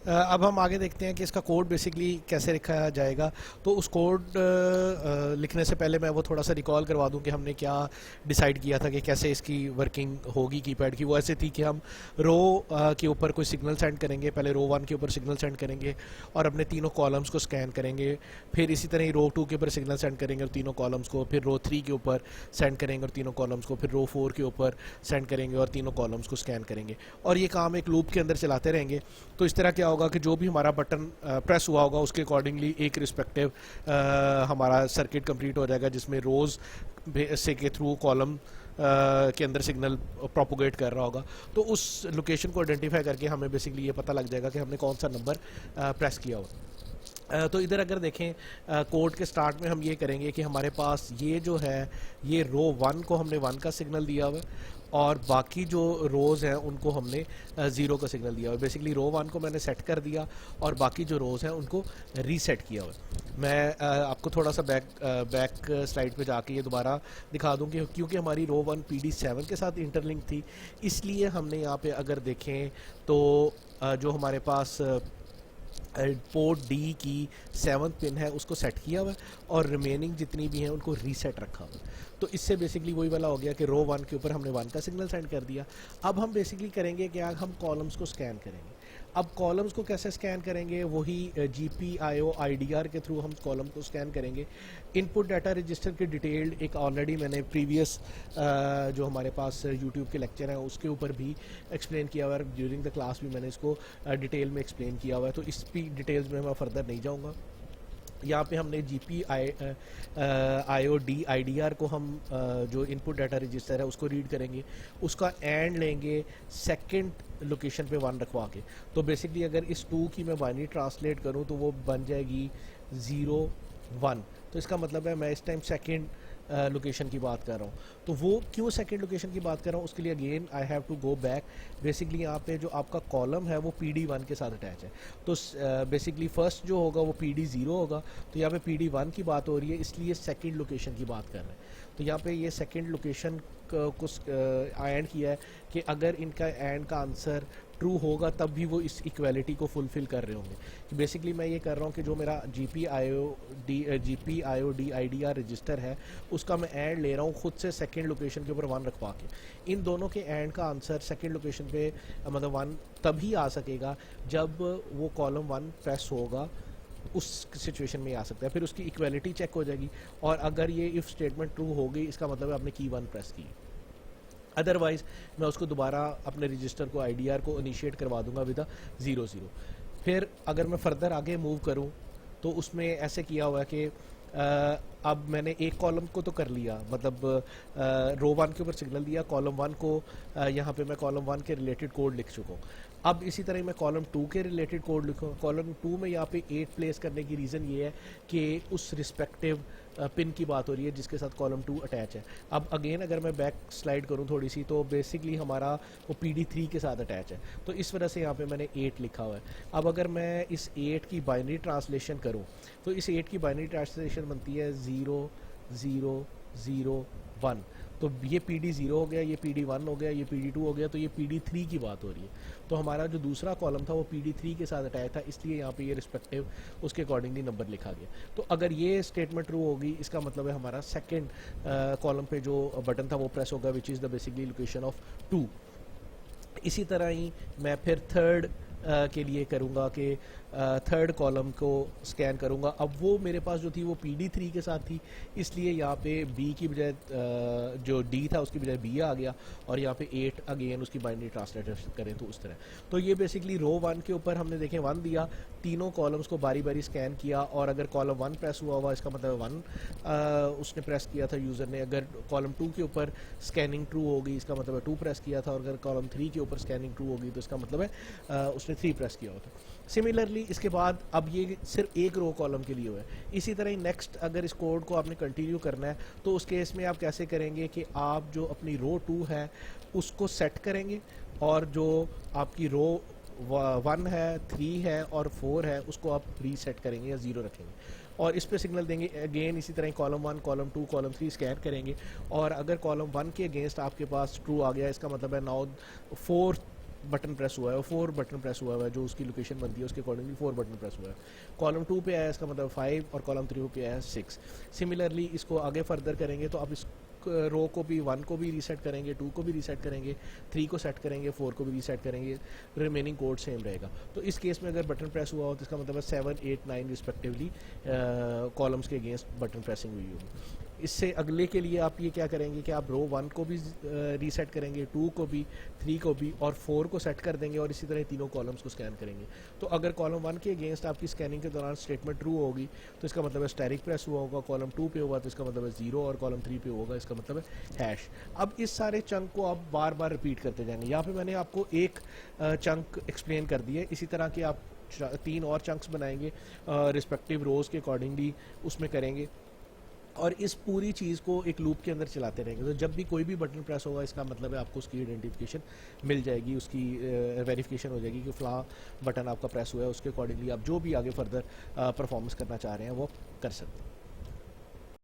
अब हम आगे देखते हैं कि इसका कोड बेसिकली कैसे लिखा जाएगा। तो उस कोड लिखने से पहले मैं वो थोड़ा सा रिकॉल करवा दूं कि हमने क्या डिसाइड किया था कि कैसे इसकी वर्किंग होगी कीपैड की। वो ऐसे थी कि हम रो के ऊपर कोई सिग्नल सेंड करेंगे, पहले रो 1 के ऊपर सिग्नल सेंड करेंगे और अपने तीनों कॉलम्स को स्कैन करेंगे। फिर इसी तरह ही रो 2 के ऊपर सिग्नल सेंड करेंगे और तीनों कॉलम्स को, फिर रो 3 के ऊपर सेंड करेंगे और तीनों कॉलम्स को, फिर रो 4 के ऊपर सेंड करेंगे और तीनों कॉलम्स को स्कैन करेंगे। और ये काम एक लूप के अंदर चलाते रहेंगे। तो इस तरह क्या होगा कि जो भी हमारा बटन प्रेस हुआ होगा उसके अकॉर्डिंगली एक रिस्पेक्टिव हमारा सर्किट कंप्लीट हो जाएगा, जिसमें रोज़ से के थ्रू कॉलम के अंदर सिग्नल प्रोपोगेट कर रहा होगा। तो उस लोकेशन को आइडेंटिफाई करके हमें बेसिकली ये पता लग जाएगा कि हमने कौन सा नंबर प्रेस किया हो। तो इधर अगर देखें कोड के स्टार्ट में हम ये करेंगे कि हमारे पास ये जो है ये रो 1 को हमने 1 का सिग्नल दिया हुआ है और बाकी जो रोज़ हैं उनको हमने 0 का सिग्नल दिया हुआ है। बेसिकली रो 1 को मैंने सेट कर दिया और बाकी जो रोज़ हैं उनको रीसेट किया हुआ है। मैं आपको थोड़ा सा बैक स्लाइड पे जाके ये दोबारा दिखा दूँ कि क्योंकि हमारी रो 1 PD7 के साथ इंटरलिंक थी, इसलिए हमने यहाँ पे अगर देखें तो जो हमारे पास पोर्ट डी की 7th पिन है उसको सेट किया हुआ है और रिमेनिंग जितनी भी हैं उनको रीसेट रखा हुआ है। तो इससे बेसिकली वही वाला हो गया कि रो 1 के ऊपर हमने 1 का सिग्नल सेंड कर दिया। अब हम बेसिकली करेंगे कि हम कॉलम्स को स्कैन करेंगे। अब कॉलम्स को कैसे स्कैन करेंगे, वही GPIO IDR के थ्रू हम कॉलम को स्कैन करेंगे। इनपुट डाटा रजिस्टर की डिटेल्ड एक ऑलरेडी मैंने प्रीवियस जो हमारे पास यूट्यूब के लेक्चर हैं उसके ऊपर भी एक्सप्लेन किया हुआ है। ड्यूरिंग द क्लास भी मैंने इसको डिटेल में एक्सप्लेन किया हुआ है, तो इस भी डिटेल्स में मैं फर्दर नहीं जाऊँगा। यहाँ पे हमने GPIO DIDR को हम जो इनपुट डाटा रजिस्टर है उसको रीड करेंगे, उसका एंड लेंगे सेकंड लोकेशन पे 1 रखवा के। तो बेसिकली अगर इस 2 की मैं बाइनरी ट्रांसलेट करूँ तो वो बन जाएगी 0 1। तो इसका मतलब है मैं इस टाइम सेकंड लोकेशन की बात कर रहा हूँ। तो वो क्यों सेकंड लोकेशन की बात कर रहा हूँ उसके लिए again I have to go back. Basically यहाँ पे जो आपका कॉलम है वो PD1 के साथ अटैच है। तो बेसिकली फर्स्ट जो होगा वो PD0 होगा। तो यहाँ पे PD1 की बात हो रही है, इसलिए सेकंड लोकेशन की बात कर रहे हैं। तो यहाँ पे ये सेकंड लोकेशन को एंड किया है कि अगर इनका एंड का आंसर ट्रू होगा तब भी वो इस इक्वालिटी को फुलफिल कर रहे होंगे। कि बेसिकली मैं ये कर रहा हूँ कि जो मेरा GPIO DIDR रजिस्टर है उसका मैं एंड ले रहा हूँ खुद से सेकंड लोकेशन के ऊपर 1 रखवा के। इन दोनों के एंड का आंसर सेकंड लोकेशन पे मतलब 1 तभी आ सकेगा जब वो कॉलम 1 प्रेस होगा, उस सिचुएशन में आ सकता है। फिर उसकी इक्वालिटी चेक हो जाएगी और अगर ये इफ स्टेटमेंट ट्रू हो गई इसका मतलब है आपने की 1 प्रेस की। अदरवाइज मैं उसको दोबारा अपने रजिस्टर को IDR को इनिशिएट करवा दूंगा विद 0 0। फिर अगर मैं फर्दर आगे मूव करूं तो उसमें ऐसे किया हुआ है कि अब मैंने एक कॉलम को तो कर लिया, मतलब रो 1 के ऊपर सिग्नल दिया, कॉलम 1 को यहाँ पे मैं कॉलम 1 के रिलेटेड कोड लिख चुका हूँ। अब इसी तरह मैं कॉलम 2 के रिलेटेड कोड लिखूँ। कॉलम 2 में यहाँ पे 8 प्लेस करने की रीज़न ये है कि उस रिस्पेक्टिव पिन की बात हो रही है जिसके साथ कॉलम 2 अटैच है। अब अगेन अगर मैं बैक स्लाइड करूँ थोड़ी सी तो बेसिकली हमारा वो PD3 के साथ अटैच है, तो इस वजह से यहाँ पे मैंने 8 लिखा हुआ है। अब अगर मैं इस 8 की बाइनरी ट्रांसलेशन करूँ तो इस 8 की बाइनरी ट्रांसलेशन बनती है 0 0 0 1। तो ये PD0 हो गया, ये PD1 हो गया, ये PD2 हो गया, तो ये PD3 की बात हो रही है। तो हमारा जो दूसरा कॉलम था वो PD3 के साथ अटैच था, इसलिए यहाँ पे ये रिस्पेक्टिव उसके अकॉर्डिंगली नंबर लिखा गया। तो अगर ये स्टेटमेंट ट्रू होगी इसका मतलब है हमारा सेकंड कॉलम पे जो बटन था वो प्रेस होगा, which is the basically location of 2। इसी तरह ही मैं फिर थर्ड के लिए करूँगा कि थर्ड कॉलम को स्कैन करूँगा। अब वो मेरे पास जो थी वो PD3 के साथ थी, इसलिए यहाँ पे B की बजाय जो D था उसकी बजाय B आ गया और यहाँ पे 8 अगेन उसकी बाइनरी ट्रांसलेट करें तो उस तरह। तो ये बेसिकली रो 1 के ऊपर हमने देखें 1 दिया, तीनों कॉलम्स को बारी बारी स्कैन किया और अगर कॉलम 1 प्रेस हुआ हुआ इसका मतलब 1 उसने प्रेस किया था यूज़र ने। अगर कॉलम 2 के ऊपर स्कैनिंग ट्रू होगी इसका मतलब है 2 प्रेस किया था और अगर कॉलम 3 के ऊपर स्कैनिंग ट्रू होगी तो इसका मतलब है उसने 3 प्रेस किया होता। सिमिलरली इसके बाद अब ये सिर्फ एक रो कॉलम के लिए हुआ है। इसी तरह ही नेक्स्ट अगर इस कोड को आपने कंटिन्यू करना है तो उस केस में आप कैसे करेंगे कि आप जो अपनी रो 2 है उसको सेट करेंगे और जो आपकी रो 1 है 3 है और 4 है उसको आप रीसेट करेंगे या 0 रखेंगे और इस पे सिग्नल देंगे। अगेन इसी तरह कॉलम 1 कॉलम 2 कॉलम 3 स्कैन करेंगे और अगर कॉलम 1 के अगेंस्ट आपके पास ट्रू आ गया इसका मतलब है नाउ 4 बटन प्रेस हुआ है और 4 बटन प्रेस हुआ है, जो उसकी लोकेशन बनती है उसके अकॉर्डिंगली 4 बटन प्रेस हुआ है। कॉलम 2 पे आया इसका मतलब 5 और कॉलम 3 पे आया 6। सिमिलरली इसको आगे फर्दर करेंगे तो आप इस रो को भी 1 को भी रीसेट करेंगे, 2 को भी रीसेट करेंगे, 3 को सेट करेंगे, 4 को भी रीसेट करेंगे, रिमेनिंग कोड सेम रहेगा। तो इस केस में अगर बटन प्रेस हुआ हो तो इसका मतलब है 7, 8, 9 रिस्पेक्टिवली कॉलम्स के अगेंस्ट बटन प्रेसिंग हुई होगी। इससे अगले के लिए आप ये क्या करेंगे कि आप रो 1 को भी रीसेट करेंगे, 2 को भी, 3 को भी और 4 को सेट कर देंगे और इसी तरह तीनों कॉलम्स को स्कैन करेंगे। तो अगर कॉलम 1 के अगेंस्ट आपकी स्कैनिंग के दौरान स्टेटमेंट ट्रू होगी तो इसका मतलब है स्टैटिक प्रेस हुआ होगा, कॉलम 2 पे होगा तो इसका मतलब है 0 और कॉलम 3 पे होगा इसका मतलब है हैश। अब इस सारे चंक को आप बार बार रिपीट करते जाएंगे। यहाँ पे मैंने आपको एक चंक एक्सप्लेन कर दिया है, इसी तरह के आप 3 और चंक्स बनाएंगे रिस्पेक्टिव रोज के अकॉर्डिंगली, उसमें करेंगे और इस पूरी चीज़ को एक लूप के अंदर चलाते रहेंगे। तो जब भी कोई भी बटन प्रेस होगा इसका मतलब है आपको उसकी आइडेंटिफिकेशन मिल जाएगी, उसकी वेरिफिकेशन हो जाएगी कि फ़लाँ बटन आपका प्रेस हुआ है, उसके अकॉर्डिंगली आप जो भी आगे फर्दर परफॉर्मेंस करना चाह रहे हैं वो कर सकते हैं।